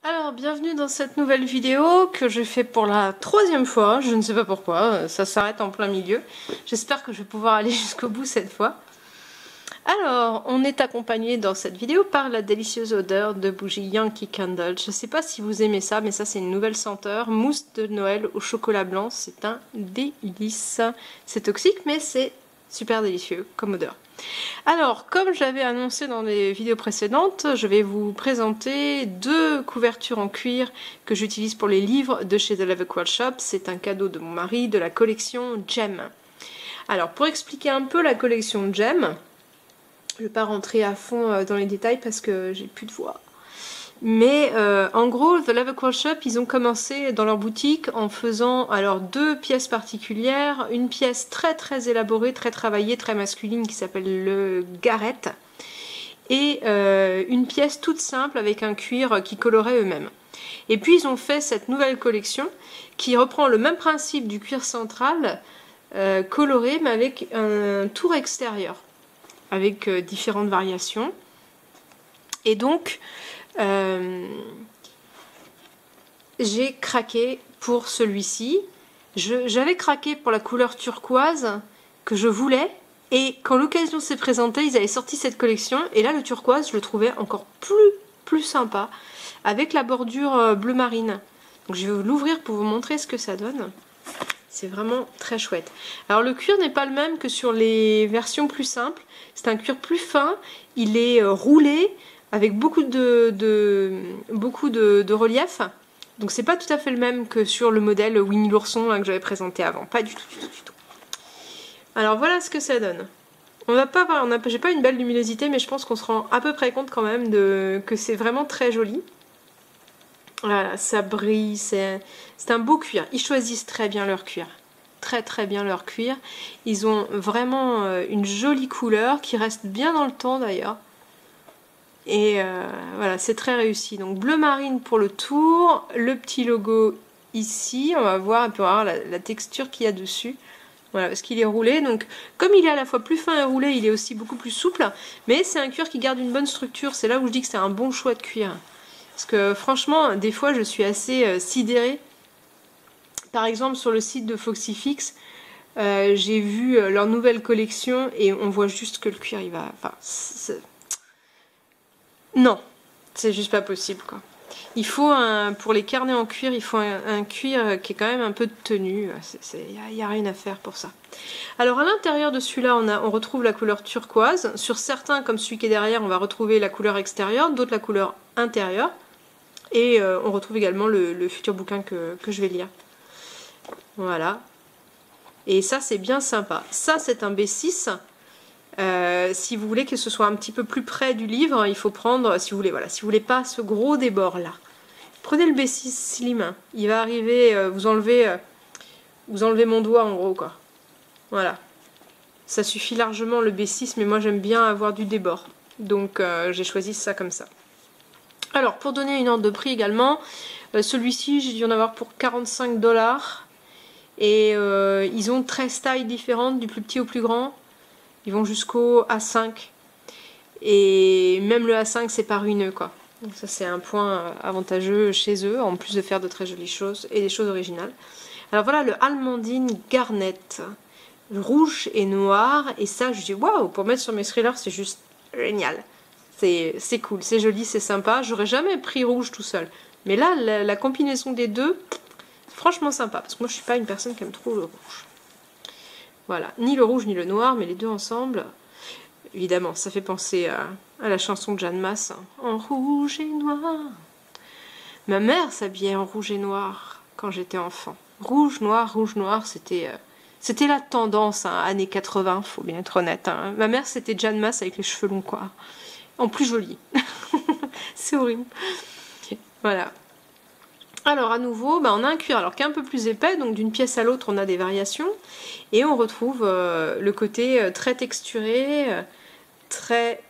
Alors, bienvenue dans cette nouvelle vidéo que je fais pour la troisième fois. Je ne sais pas pourquoi, ça s'arrête en plein milieu. J'espère que je vais pouvoir aller jusqu'au bout cette fois. Alors, on est accompagné dans cette vidéo par la délicieuse odeur de bougie Yankee Candle. Je ne sais pas si vous aimez ça, mais ça c'est une nouvelle senteur. Mousse de Noël au chocolat blanc, c'est un délice. C'est toxique, mais c'est super délicieux comme odeur. Alors, comme j'avais annoncé dans les vidéos précédentes, je vais vous présenter deux couvertures en cuir que j'utilise pour les livres de chez The Leatherquart Shop. C'est un cadeau de mon mari de la collection Gem. Alors, pour expliquer un peu la collection Gem, je ne vais pas rentrer à fond dans les détails parce que j'ai plus de voix. Mais en gros, The Leatherquart Shop, ils ont commencé dans leur boutique en faisant alors deux pièces particulières. Une pièce très très élaborée, très travaillée, très masculine qui s'appelle le Garrett. Et une pièce toute simple avec un cuir qui colorait eux-mêmes. Et puis ils ont fait cette nouvelle collection qui reprend le même principe du cuir central coloré mais avec un tour extérieur. Avec différentes variations. Et donc... j'ai craqué pour celui-ci. J'avais craqué pour la couleur turquoise que je voulais. Et quand l'occasion s'est présentée, ils avaient sorti cette collection. Et là, le turquoise, je le trouvais encore plus sympa. Avec la bordure bleu marine. Donc je vais l'ouvrir pour vous montrer ce que ça donne. C'est vraiment très chouette. Alors le cuir n'est pas le même que sur les versions plus simples. C'est un cuir plus fin. Il est roulé. Avec beaucoup de relief. Donc c'est pas tout à fait le même que sur le modèle Winnie l'ourson que j'avais présenté avant. Pas du tout. Alors voilà ce que ça donne. J'ai pas une belle luminosité, mais je pense qu'on se rend à peu près compte quand même que c'est vraiment très joli. Voilà, ça brille, c'est un beau cuir. Ils choisissent très bien leur cuir. Très bien leur cuir. Ils ont vraiment une jolie couleur qui reste bien dans le temps d'ailleurs. Et voilà, c'est très réussi. Donc bleu marine pour le tour, le petit logo ici, on va voir la texture qu'il y a dessus. Voilà, parce qu'il est roulé. Donc comme il est à la fois plus fin et roulé, il est aussi beaucoup plus souple. Mais c'est un cuir qui garde une bonne structure. C'est là où je dis que c'est un bon choix de cuir. Parce que franchement, des fois, je suis assez sidérée. Par exemple, sur le site de Foxyfix, j'ai vu leur nouvelle collection et on voit juste que le cuir, il va... Enfin, non, c'est juste pas possible quoi. Il faut pour les carnets en cuir, il faut un cuir qui est quand même un peu de tenue. Il n'y a rien à faire pour ça. Alors à l'intérieur de celui-là, on retrouve la couleur turquoise. Sur certains, comme celui qui est derrière, on va retrouver la couleur extérieure, d'autres la couleur intérieure. Et on retrouve également le futur bouquin que je vais lire. Voilà. Et ça, c'est bien sympa. Ça, c'est un B6. Si vous voulez que ce soit un petit peu plus près du livre, il faut prendre, si vous voulez pas ce gros débord là, prenez le B6 Slim, il va arriver, vous enlevez mon doigt en gros quoi, voilà, ça suffit largement le B6, mais moi j'aime bien avoir du débord, donc j'ai choisi ça comme ça. Alors pour donner une ordre de prix également, celui-ci j'ai dû en avoir pour 45 $, et ils ont 13 tailles différentes, du plus petit au plus grand. Ils vont jusqu'au A5. Et même le A5, c'est pas ruineux, quoi. Donc ça, c'est un point avantageux chez eux, en plus de faire de très jolies choses et des choses originales. Alors voilà, le Almandine Garnet. Rouge et noir. Et ça, je dis, waouh, pour mettre sur mes thrillers, c'est juste génial. C'est cool, c'est joli, c'est sympa. J'aurais jamais pris rouge tout seul. Mais là, la combinaison des deux, franchement sympa. Parce que moi, je suis pas une personne qui aime trop le rouge. Voilà, ni le rouge ni le noir, mais les deux ensemble. Évidemment, ça fait penser à la chanson de Jeanne Masse. En rouge et noir. Ma mère s'habillait en rouge et noir quand j'étais enfant. Rouge, noir, c'était la tendance, hein, années 80, faut bien être honnête. Hein. Ma mère, c'était Jeanne Masse avec les cheveux longs, quoi. En plus jolie. C'est horrible. Voilà. Alors à nouveau, on a un cuir qui est un peu plus épais, donc d'une pièce à l'autre on a des variations. Et on retrouve le côté très texturé, très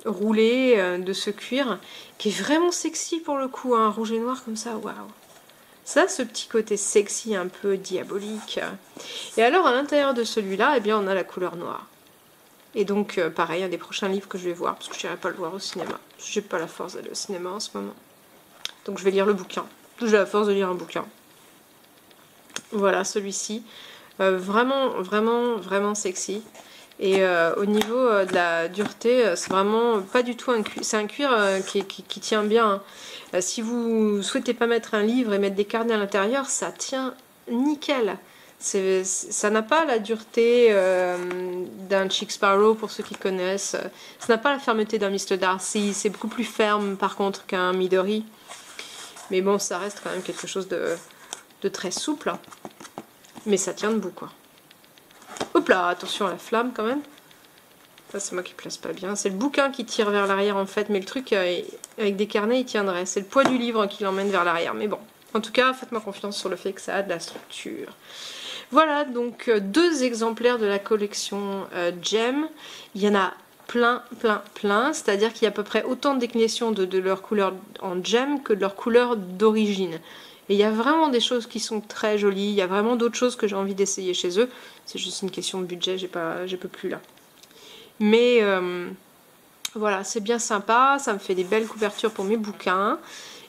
roulé de ce cuir, qui est vraiment sexy pour le coup, hein, rouge et noir comme ça, waouh. Ça, ce petit côté sexy un peu diabolique. Et alors à l'intérieur de celui-là, eh bien, on a la couleur noire. Et donc pareil, un des prochains livres que je vais voir, parce que je n'irai pas le voir au cinéma. J'ai pas la force d'aller au cinéma en ce moment. Donc je vais lire le bouquin. J'ai la force de lire un bouquin. Voilà, celui-ci. Vraiment, vraiment, vraiment sexy. Et au niveau de la dureté, c'est vraiment pas du tout un cuir. C'est un cuir qui tient bien. Si vous souhaitez pas mettre un livre et mettre des carnets à l'intérieur, ça tient nickel. Ça n'a pas la dureté d'un Chick Sparrow pour ceux qui connaissent. Ça n'a pas la fermeté d'un Mr. Darcy. C'est beaucoup plus ferme par contre qu'un Midori. Mais bon, ça reste quand même quelque chose de très souple. Mais ça tient debout quoi. Hop là, attention à la flamme quand même. Ça c'est moi qui place pas bien. C'est le bouquin qui tire vers l'arrière en fait. Mais le truc avec des carnets il tiendrait. C'est le poids du livre qui l'emmène vers l'arrière. Mais bon, en tout cas faites-moi confiance sur le fait que ça a de la structure. Voilà donc 2 exemplaires de la collection Gem. Il y en a plein. C'est-à-dire qu'il y a à peu près autant de déclinaisons de leur couleur en Gem que de leur couleur d'origine. Et il y a vraiment des choses qui sont très jolies. Il y a vraiment d'autres choses que j'ai envie d'essayer chez eux. C'est juste une question de budget, j'ai peux plus là. Mais voilà, c'est bien sympa. Ça me fait des belles couvertures pour mes bouquins.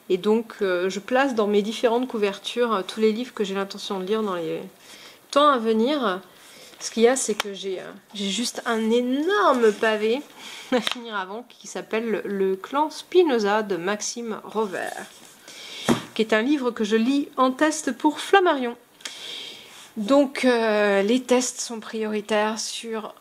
Et donc je place dans mes différentes couvertures tous les livres que j'ai l'intention de lire dans les temps à venir. Ce qu'il y a, c'est que j'ai juste un énorme pavé à finir avant qui s'appelle Le clan Spinoza de Maxime Rover, qui est un livre que je lis en test pour Flammarion. Donc les tests sont prioritaires sur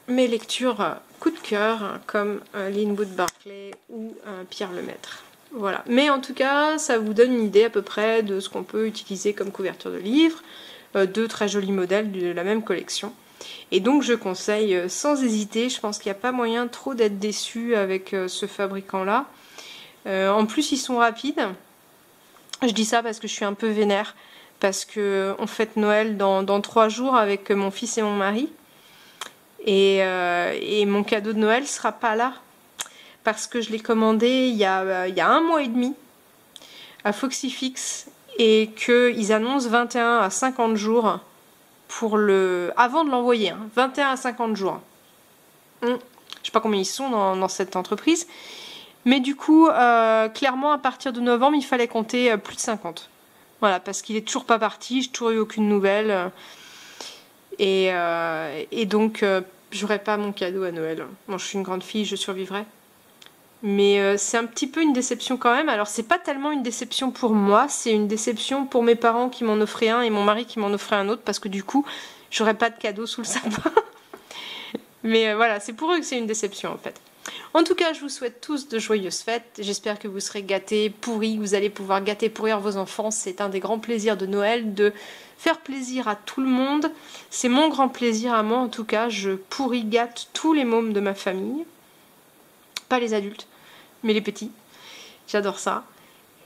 mes lectures coup de cœur, comme Linwood Barclay ou Pierre Lemaître. Voilà. Mais en tout cas, ça vous donne une idée à peu près de ce qu'on peut utiliser comme couverture de livre. 2 très jolis modèles de la même collection. Et donc je conseille sans hésiter, je pense qu'il n'y a pas moyen trop d'être déçu avec ce fabricant-là. En plus, ils sont rapides. Je dis ça parce que je suis un peu vénère, parce qu'on fête Noël dans 3 jours avec mon fils et mon mari. Et mon cadeau de Noël sera pas là, parce que je l'ai commandé il y a 1 mois et demi à Foxyfix, et qu'ils annoncent 21 à 50 jours pour avant de l'envoyer, hein, 21 à 50 jours. Je sais pas combien ils sont dans cette entreprise. Mais du coup, clairement, à partir de novembre, il fallait compter plus de 50. Voilà, parce qu'il est toujours pas parti, j'ai toujours eu aucune nouvelle. Et donc, j'aurai pas mon cadeau à Noël. Bon, je suis une grande fille, je survivrai. Mais c'est un petit peu une déception quand même. Alors, c'est pas tellement une déception pour moi, c'est une déception pour mes parents qui m'en offraient un et mon mari qui m'en offrait un autre, parce que du coup, j'aurai pas de cadeau sous le sapin. Mais voilà, c'est pour eux que c'est une déception en fait. En tout cas, je vous souhaite tous de joyeuses fêtes. J'espère que vous serez gâtés, pourris. Vous allez pouvoir gâter, pourrir vos enfants. C'est un des grands plaisirs de Noël, de faire plaisir à tout le monde. C'est mon grand plaisir à moi, en tout cas. Je pourris, gâte tous les mômes de ma famille. Pas les adultes, mais les petits. J'adore ça.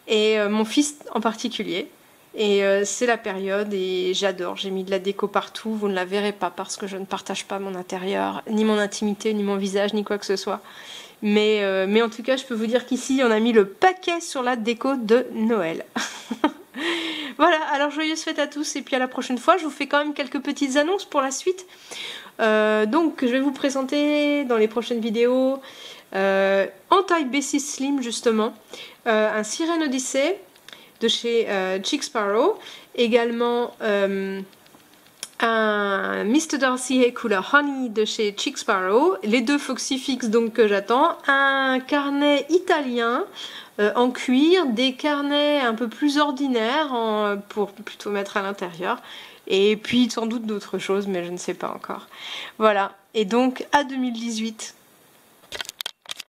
Et mon fils en particulier. Et c'est la période et j'adore. J'ai mis de la déco partout. Vous ne la verrez pas parce que je ne partage pas mon intérieur, ni mon intimité, ni mon visage, ni quoi que ce soit. Mais en tout cas, je peux vous dire qu'ici, on a mis le paquet sur la déco de Noël. Voilà, alors joyeuses fêtes à tous et puis à la prochaine fois. Je vous fais quand même quelques petites annonces pour la suite. Donc, je vais vous présenter dans les prochaines vidéos Anti-Bessie Slim, justement, un Sirène Odyssey de chez Chick Sparrow, également un Mr. Darcy et Couleur Honey de chez Chick Sparrow, les 2 Foxyfix donc que j'attends, un carnet italien en cuir, des carnets un peu plus ordinaires pour plutôt mettre à l'intérieur, et puis sans doute d'autres choses mais je ne sais pas encore. Voilà, et donc à 2018